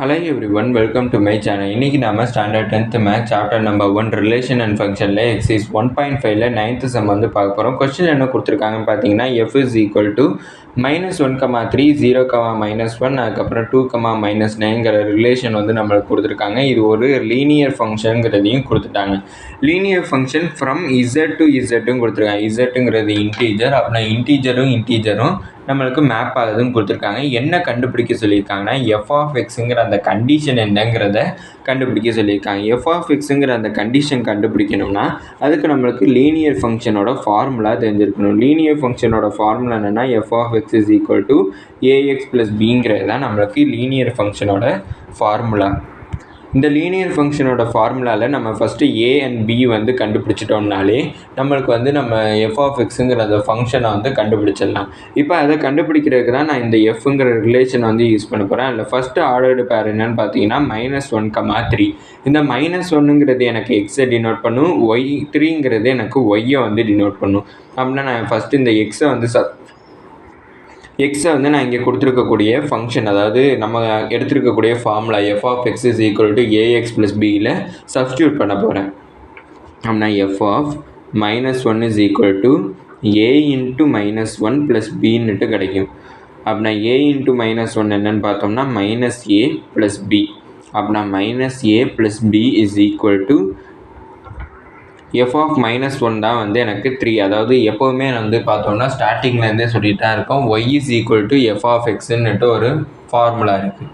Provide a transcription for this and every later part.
Hello everyone, welcome to my channel. இன்னைக்கு நாம standard 10th maths chapter number 1 relation and ஃபங்க்ஷனில் exercise 1.5ல 9th some வந்து பார்க்க போகிறோம். கொஸ்டின் என்ன கொடுத்துருக்காங்கன்னு பார்த்தீங்கன்னா f is equal to -1,3 0, -1 அதுக்கப்புறம் 2, -9ங்கிற ரிலேஷன் வந்து நம்மளுக்கு கொடுத்துருக்காங்க. இது ஒரு லீனியர் ஃபங்க்ஷனுங்கிறதையும் கொடுத்துட்டாங்க. Linear function from z to zன்னு கொடுத்துருக்காங்க. zங்கிறது இன்டீஜர், அப்படின்னா இன்டீஜரும் நம்மளுக்கு மேப் ஆகுதுன்னு கொடுத்துருக்காங்க. என்ன கண்டுபிடிக்க சொல்லியிருக்காங்கன்னா f of xங்கிற அந்த கண்டிஷன் என்னங்கிறத கண்டுபிடிக்க சொல்லியிருக்காங்க. f of xங்கிற அந்த கண்டிஷன் கண்டுபிடிக்கணும்னா அதுக்கு நம்மளுக்கு லீனியர் ஃபங்க்ஷனோட ஃபார்முலா தெரிஞ்சிருக்கணும். லீனியர் ஃபங்க்ஷனோட ஃபார்முலா என்னென்னா f of x is equal to ax plus bங்கிறது தான் நம்மளுக்கு லீனியர் ஃபங்க்ஷனோட ஃபார்முலா. இந்த லீனியர் ஃபங்க்ஷனோட ஃபார்முலாவில் நம்ம ஃபஸ்ட்டு a அண்ட் b வந்து கண்டுபிடிச்சிட்டோம்னாலே நம்மளுக்கு வந்து நம்ம f of xங்கிற அந்த ஃபங்க்ஷனை வந்து கண்டுபிடிச்சிடலாம். இப்போ அதை கண்டுபிடிக்கிறதுக்கு தான் நான் இந்த fங்கிற ரிலேஷனை வந்து யூஸ் பண்ண போகிறேன். அதில் ஃபஸ்ட்டு ஆர்டர்டு பேர் என்னன்னு பார்த்தீங்கன்னா -1, 3. இந்த -1ங்கிறது எனக்கு எக்ஸை டினோட் பண்ணும், y3ங்கிறது எனக்கு ஒய்யை வந்து டினோட் பண்ணும். அப்படின்னா நான் ஃபஸ்ட்டு இந்த எக்ஸை வந்து நான் இங்கே கொடுத்துருக்கக்கூடிய ஃபங்க்ஷன், அதாவது நம்ம எடுத்துருக்கக்கூடிய formula f of x is equal to ax plus bயில் சப்ஸ்டியூட் பண்ண போகிறேன். அப்படின்னா f of -1 is equal to a into -1 plus bன்னுட்டு கிடைக்கும். அப்படின்னா a into -1 என்னன்னு பார்த்தோம்னா -a plus b. அப்படின்னா -a plus b is equal to f of -1 தான் வந்து எனக்கு 3. அதாவது எப்போவுமே வந்து பார்த்தோம்னா ஸ்டார்டிங்லேருந்தே சொல்லிட்டு தான் இருக்கோம் y is equal to f of xன்னுட்டு ஒரு ஃபார்முலா இருக்குது.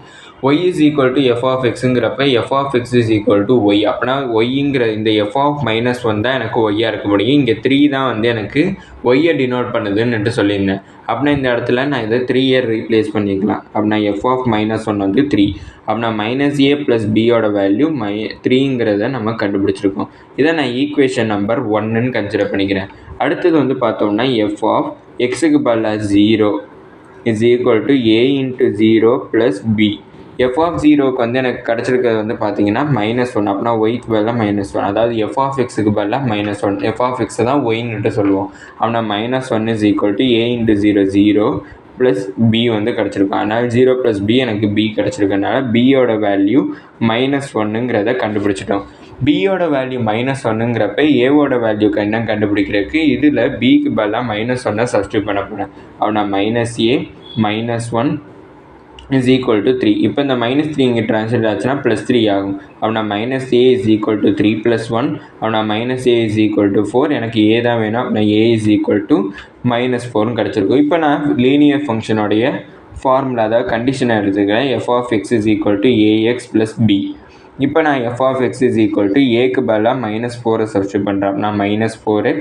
y is equal to f of xங்கிறப்ப f of x is equal to y. அப்படின்னா yங்கிற இந்த f of -1 தான் எனக்கு ஒய்யாக இருக்க முடியும். இங்கே 3 தான் வந்து எனக்கு ஒய்யை டினோட் பண்ணுதுன்னுட்டு சொல்லியிருந்தேன். அப்படின்னா இந்த இடத்துல நான் இதை 3 ரீப்ளேஸ் பண்ணிக்கலாம். அப்படின்னா f of -1 வந்து 3. அப்படின்னா -a plus bயோட வேல்யூ 3ங்கிறத நம்ம கண்டுபிடிச்சிருக்கோம். இதை நான் ஈக்குவேஷன் நம்பர் 1ன்னு கன்சிடர் பண்ணிக்கிறேன். அடுத்தது வந்து பார்த்தோம்னா f of xக்கு பதிலாக 0 is equal to a into 0 plus b. f of 0க்கு வந்து எனக்கு கிடச்சிருக்கிறது வந்து பார்த்தீங்கன்னா -1. அப்படின்னா ஒய்க்கு பதிலாக -1. அதாவது f of xக்கு பதிலாக -1. f of x தான் ஒய்ன்னுட்டு சொல்லுவோம். அப்படின்னா -1 is equal to a into 0 0 plus b வந்து கிடச்சிருக்கும். அதனால் 0 ப்ளஸ் b எனக்கு b கிடச்சிருக்கனால பியோட வேல்யூ -1ங்கிறத கண்டுபிடிச்சிட்டோம். பியோட வேல்யூ -1ங்கிறப்ப ஏவோட வேல்யூக்கு என்ன கண்டுபிடிக்கிறதுக்கு இதில் பிக்கு பதிலாக -1 சப்ஸ்டியூட் பண்ண போகிறேன். அப்படின்னா -a -1 is equal to 3. இப்போ இந்த -3 இங்கே ட்ரான்ஸ்லேட் ஆச்சுன்னா +3 ஆகும். அப்படின்னா -a is equal to 3 + 1. அப்படின்னா -a is equal to 4. எனக்கு a தான் வேணும். அப்படின்னா a is equal to -4ன்னு கிடச்சிருக்கும். இப்போ நான் லீனியர் ஃபங்க்ஷனுடைய ஃபார்முலா, அதாவது கண்டிஷனை எடுத்துக்கிறேன். f of x is equal to ax plus b. இப்போ நான் f of x is equal to aக்கு பதிலாக -4 சப்ஸ்டியூட் பண்ணுறேன். அப்படின்னா -4x,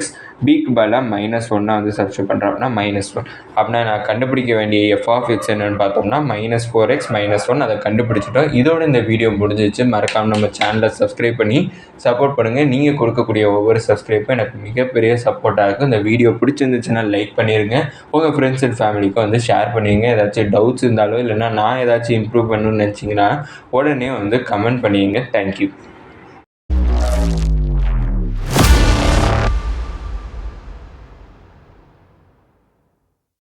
bக்கு பதிலாக -1 வந்து சப்ஸ்டியூட் பண்ணுறேன். அப்படின்னா -1. அப்படின்னா நான் கண்டுபிடிக்க வேண்டிய f of x என்னென்னு பார்த்தோம்னா -4x -1 அதை கண்டுபிடிச்சிட்டோம். இதோட இந்த வீடியோ முடிஞ்சிச்சு. மறக்காமல் நம்ம சேனலை சப்ஸ்கிரைப் பண்ணி சப்போர்ட் பண்ணுங்கள். நீங்கள் கொடுக்கக்கூடிய ஒவ்வொரு சப்ஸ்கிரைப்பும் எனக்கு மிகப்பெரிய சப்போர்ட்டாக இருக்கும். இந்த வீடியோ பிடிச்சிருந்துச்சுன்னா லைக் பண்ணிடுங்க. உங்கள் ஃப்ரெண்ட்ஸ் அண்ட் ஃபேமிலிக்கும் வந்து ஷேர் பண்ணிடுங்க. ஏதாச்சும் டவுட்ஸ் இருந்தாலோ இல்லைனா நான் ஏதாச்சும் இம்ப்ரூவ் பண்ணணும்னு நினச்சிங்கன்னா உடனே வந்து கமெண்ட் பண்ணிடுங்க. Thank you.